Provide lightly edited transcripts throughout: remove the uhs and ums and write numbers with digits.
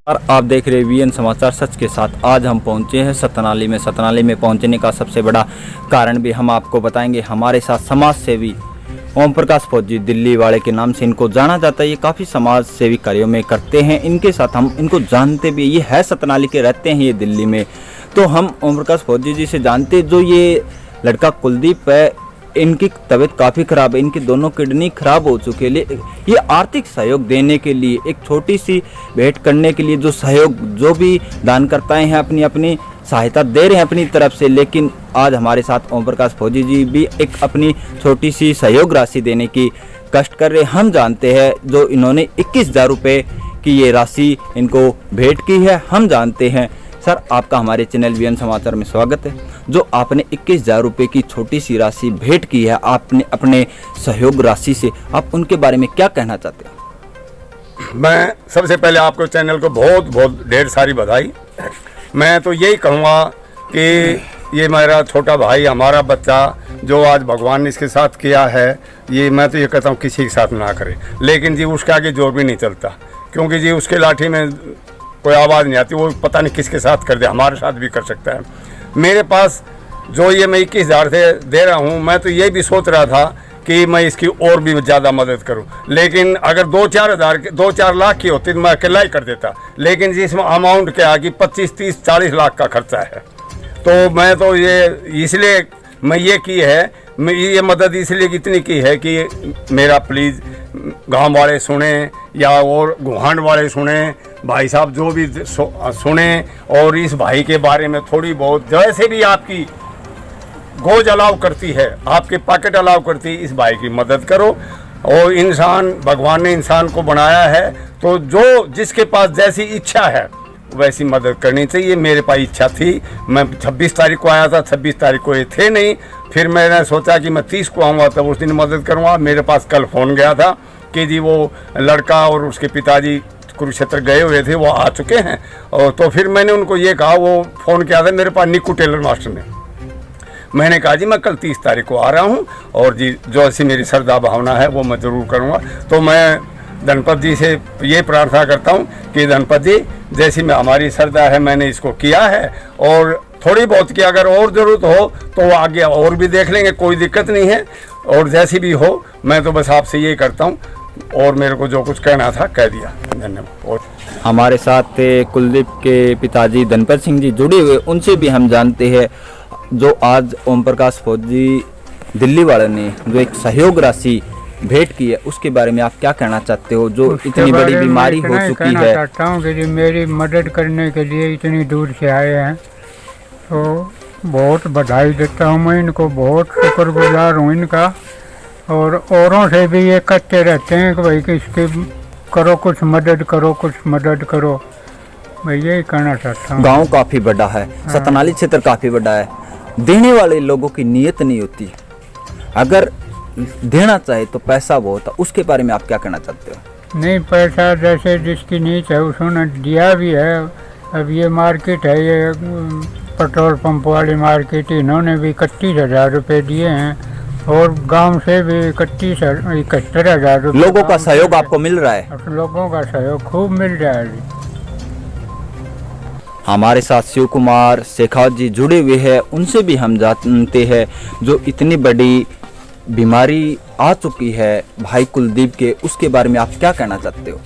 और आप देख रहे वीएन समाचार सच के साथ। आज हम पहुंचे हैं सतनाली में। सतनाली में पहुंचने का सबसे बड़ा कारण भी हम आपको बताएंगे। हमारे साथ समाज सेवी ओम प्रकाश फौजी, दिल्ली वाले के नाम से इनको जाना जाता है। ये काफ़ी समाज सेवी कार्यों में करते हैं। इनके साथ हम इनको जानते भी, ये है सतनाली के, रहते हैं ये दिल्ली में। तो हम ओम प्रकाश फौजी जी से जानते, जो ये लड़का कुलदीप है, इनकी तबीयत काफ़ी ख़राब है, इनकी दोनों किडनी खराब हो चुके हैं। ये आर्थिक सहयोग देने के लिए, एक छोटी सी भेंट करने के लिए, जो सहयोग, जो भी दानकर्ताएं हैं अपनी अपनी सहायता दे रहे हैं अपनी तरफ से। लेकिन आज हमारे साथ ओम प्रकाश फौजी जी भी एक अपनी छोटी सी सहयोग राशि देने की कष्ट कर रहे हैं। हम जानते हैं जो इन्होंने 21,000 रुपये की ये राशि इनको भेंट की है। हम जानते हैं सर, आपका हमारे चैनल वीएन समाचार में स्वागत है। जो आपने 21,000 रुपये की छोटी सी राशि भेंट की है आपने अपने सहयोग राशि से, आप उनके बारे में क्या कहना चाहते हैं? मैं सबसे पहले आपको चैनल को बहुत बहुत ढेर सारी बधाई। मैं तो यही कहूँगा कि ये मेरा छोटा भाई, हमारा बच्चा, जो आज भगवान ने इसके साथ किया है, ये मैं तो ये कहता हूँ किसी के साथ ना करे। लेकिन जी उसके आगे जोर भी नहीं चलता, क्योंकि जी उसके लाठी में कोई आवाज़ नहीं आती। वो पता नहीं किसके साथ कर दे, हमारे साथ भी कर सकता है। मेरे पास जो ये मैं 21,000 से दे रहा हूँ, मैं तो ये भी सोच रहा था कि मैं इसकी और भी ज़्यादा मदद करूं। लेकिन अगर 2-4 लाख की होती तो मैं अकेला ही कर देता। लेकिन जिसमें अमाउंट क्या है कि 25, 30, 40 लाख का खर्चा है, तो मैं तो ये इसलिए मैं ये की है, मैं ये मदद इसलिए इतनी की है कि मेरा प्लीज़ गांव वाले सुने या और गुहांड वाले सुने, भाई साहब जो भी सुने, और इस भाई के बारे में थोड़ी बहुत, जैसे भी आपकी गोज अलाउ करती है, आपके पॉकेट अलाउ करती है, इस भाई की मदद करो। और इंसान, भगवान ने इंसान को बनाया है, तो जो जिसके पास जैसी इच्छा है वैसी मदद करनी चाहिए। मेरे पास इच्छा थी, मैं 26 तारीख को आया था, 26 तारीख को ये थे नहीं। फिर मैंने सोचा कि मैं 30 को आऊँगा, तब उस दिन मदद करूँगा। मेरे पास कल फ़ोन गया था कि जी वो लड़का और उसके पिताजी कुरुक्षेत्र गए हुए थे, वो आ चुके हैं। और तो फिर मैंने उनको ये कहा, वो फ़ोन किया था मेरे पास निक्कू टेलर मास्टर ने। मैंने कहा जी मैं कल 30 तारीख को आ रहा हूँ, और जी जो ऐसी मेरी श्रद्धा भावना है वो मैं ज़रूर करूँगा। तो मैं धनपत जी से ये प्रार्थना करता हूँ कि धनपत जी, जैसी में हमारी श्रद्धा है मैंने इसको किया है, और थोड़ी बहुत की अगर और ज़रूरत हो तो आगे और भी देख लेंगे, कोई दिक्कत नहीं है। और जैसी भी हो, मैं तो बस आपसे यही करता हूँ, और मेरे को जो कुछ कहना था कह दिया। धन्यवाद। और हमारे साथ कुलदीप के पिताजी धनपत सिंह जी जुड़े हुए, उनसे भी हम जानते हैं। जो आज ओम प्रकाश फौजी दिल्ली वाले ने जो एक सहयोग राशि भेंट की है, उसके बारे में आप क्या कहना चाहते हो? जो इतनी बड़ी बीमारी हो चुकी है। चाहता हूँ कि जो मेरी मदद करने के लिए इतनी दूर से आए हैं, तो बहुत बधाई देता हूँ मैं इनको, बहुत शुक्रगुजार हूँ इनका। और औरों से भी ये कहते रहते हैं कि भाई कि इसकी करो, कुछ मदद करो, कुछ मदद करो। मैं यही कहना चाहता हूँ। गांव काफ़ी बड़ा है, सतनाली क्षेत्र काफ़ी बड़ा है। देने वाले लोगों की नीयत नहीं होती। अगर देना चाहे तो पैसा बहुत है, उसके बारे में आप क्या कहना चाहते हो? नहीं, पैसा जैसे जिसकी नीच है उसने दिया भी है। अब ये मार्केट है, ये पेट्रोल पंप वाली मार्केट, इन्होंने भी 31,000 रुपये दिए हैं, और गांव से भी 71,000 रुपये। लोगों का सहयोग आपको मिल रहा है? लोगों का सहयोग खूब मिल रहा है। हमारे साथ शिव कुमार शेखावत जी जुड़े हुए हैं, उनसे भी हम जानते हैं। जो इतनी बड़ी बीमारी आ चुकी है भाई कुलदीप के, उसके बारे में आप क्या कहना चाहते हो?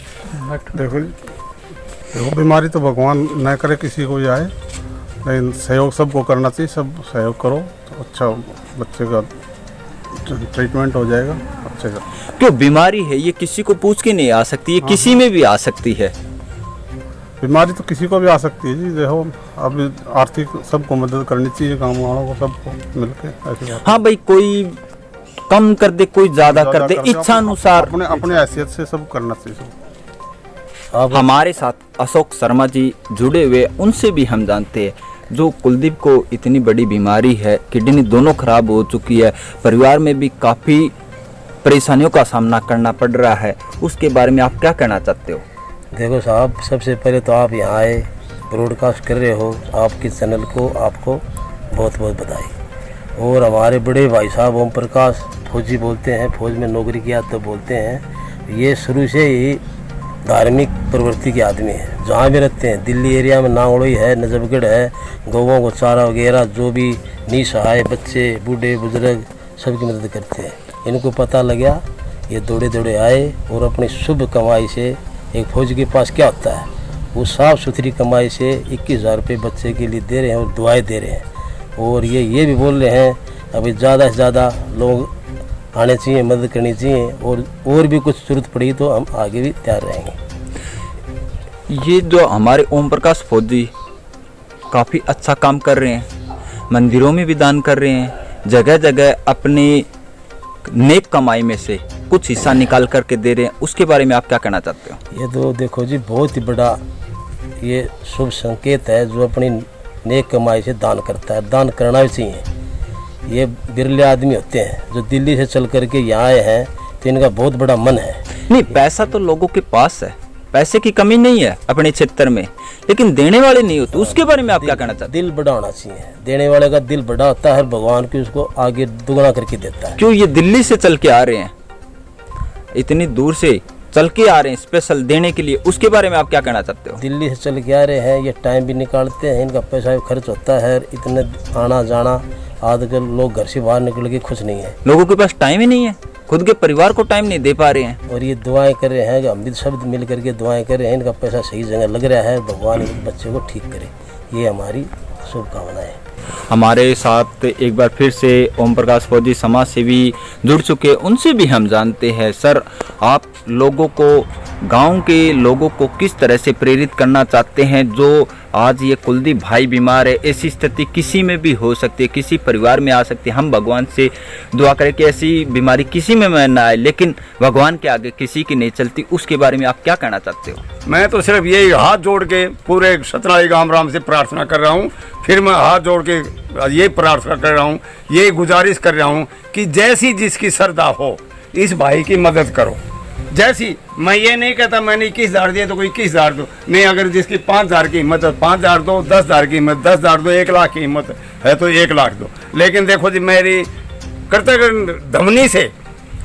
देखो बीमारी तो भगवान न करे किसी को जाए, लेकिन सहयोग सबको करना चाहिए। सब सहयोग करो तो अच्छा बच्चे का ट्रीटमेंट हो जाएगा अच्छे का। क्यों बीमारी है, ये किसी को पूछ के नहीं आ सकती, ये किसी में भी आ सकती है। बीमारी तो किसी को भी आ सकती है जी। देखो अब आर्थिक सबको मदद करनी चाहिए, गाँव वालों को सबको मिलकर ऐसे। हाँ भाई, कोई कम कर दे, कोई ज्यादा कर दे, इच्छा अनुसार अपने हैसियत से सब करना चाहिए। हमारे साथ अशोक शर्मा जी जुड़े हुए, उनसे भी हम जानते हैं। जो कुलदीप को इतनी बड़ी बीमारी है, किडनी दोनों खराब हो चुकी है, परिवार में भी काफ़ी परेशानियों का सामना करना पड़ रहा है, उसके बारे में आप क्या कहना चाहते हो? देखो साहब, सबसे पहले तो आप यहाँ आए, ब्रॉडकास्ट कर रहे हो, आपके चैनल को आपको बहुत बहुत बधाई। और हमारे बड़े भाई साहब ओम प्रकाश फौजी बोलते हैं, फौज में नौकरी किया तो बोलते हैं, ये शुरू से ही धार्मिक प्रवृत्ति के आदमी हैं। जहाँ भी रहते हैं, दिल्ली एरिया में नांगड़ोई है, नजफगढ़ है, गौओं को चारा वगैरह जो भी निसहाय बच्चे बूढ़े बुजुर्ग सबकी मदद करते हैं। इनको पता लगा, ये दौड़े दौड़े आए और अपनी शुभ कमाई से, एक फौजी के पास क्या होता है, वो साफ़ सुथरी कमाई से 21,000 रुपये बच्चे के लिए दे रहे हैं और दुआएं दे रहे हैं। और ये भी बोल रहे हैं अभी ज़्यादा से ज़्यादा लोग आने चाहिए, मदद करनी चाहिए, और भी कुछ जरूरत पड़ी तो हम आगे भी तैयार रहेंगे। ये जो हमारे ओम प्रकाश फौजी काफ़ी अच्छा काम कर रहे हैं, मंदिरों में भी दान कर रहे हैं, जगह जगह अपनी नेक कमाई में से कुछ हिस्सा निकाल करके दे रहे हैं, उसके बारे में आप क्या कहना चाहते हो? ये तो देखो जी, बहुत ही बड़ा ये शुभ संकेत है। जो अपनी नेक कमाई से दान करता है, दान करना भी चाहिए। ये बिरले आदमी होते हैं जो दिल्ली से चल करके यहाँ आए हैं, तो इनका बहुत बड़ा मन है। नहीं, पैसा तो लोगों के पास है, पैसे की कमी नहीं है अपने क्षेत्र में, लेकिन देने वाले नहीं होते, उसके बारे में आप क्या कहना चाहते हैं? दिल बड़ा होना चाहिए, देने वाले का दिल बड़ा होता है, भगवान की उसको आगे दुगना करके देता है। क्यों ये दिल्ली से चल के आ रहे हैं, इतनी दूर से चल के आ रहे हैं स्पेशल देने के लिए, उसके बारे में आप क्या कहना चाहते हो? दिल्ली से चल के आ रहे हैं, ये टाइम भी निकालते हैं, इनका पैसा भी खर्च होता है, इतने आना जाना। आजकल लोग घर से बाहर निकल के खुश नहीं है, लोगों के पास टाइम ही नहीं है, खुद के परिवार को टाइम नहीं दे पा रहे हैं। और ये दुआएं कर रहे हैं, हम भी सब मिल करके दुआएं कर रहे हैं, इनका पैसा सही जगह लग रहा है, भगवान इस बच्चे को ठीक करे, ये हमारी शुभकामना है। हमारे साथ एक बार फिर से ओम प्रकाश फौजी समाज सेवी जुड़ चुके, उनसे भी हम जानते हैं। सर, आप लोगों को, गांव के लोगों को किस तरह से प्रेरित करना चाहते हैं? जो आज ये कुलदीप भाई बीमार है, ऐसी स्थिति किसी में भी हो सकती है, किसी परिवार में आ सकती है। हम भगवान से दुआ करें कि ऐसी बीमारी किसी में ना आए, लेकिन भगवान के आगे किसी की नहीं चलती, उसके बारे में आप क्या कहना चाहते हो? मैं तो सिर्फ यही हाथ जोड़ के पूरे सतनाली गांव राम से प्रार्थना कर रहा हूँ। फिर मैं हाथ जोड़ के ये प्रार्थना कर रहा हूँ, ये गुजारिश कर रहा हूँ कि जैसी जिसकी श्रद्धा हो, इस भाई की मदद करो। जैसी, मैं ये नहीं कहता मैंने 21,000 दिए तो कोई 21,000 दो, नहीं, अगर जिसकी 5,000 की हिम्मत है 5,000 दो, 10,000 की हिम्मत 10,000 दो, 1 लाख की हिम्मत है तो 1 लाख दो। लेकिन देखो जी, मेरी कृतज्ञ ध्वनि से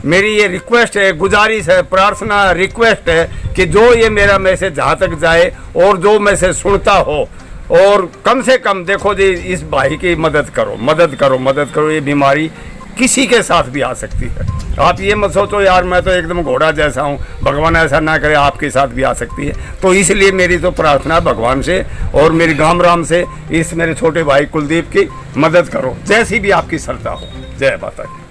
मेरी ये रिक्वेस्ट है, गुजारिश है, प्रार्थना रिक्वेस्ट है कि जो ये मेरा मैसेज जहाँ तक जाए और जो मैसेज सुनता हो, और कम से कम देखो जी, इस भाई की मदद करो, मदद करो, मदद करो। ये बीमारी किसी के साथ भी आ सकती है। आप ये मत सोचो यार मैं तो एकदम घोड़ा जैसा हूँ, भगवान ऐसा ना करे, आपके साथ भी आ सकती है। तो इसलिए मेरी तो प्रार्थना भगवान से और मेरी गाम राम से, इस मेरे छोटे भाई कुलदीप की मदद करो, जैसी भी आपकी श्रद्धा हो। जय माता दी।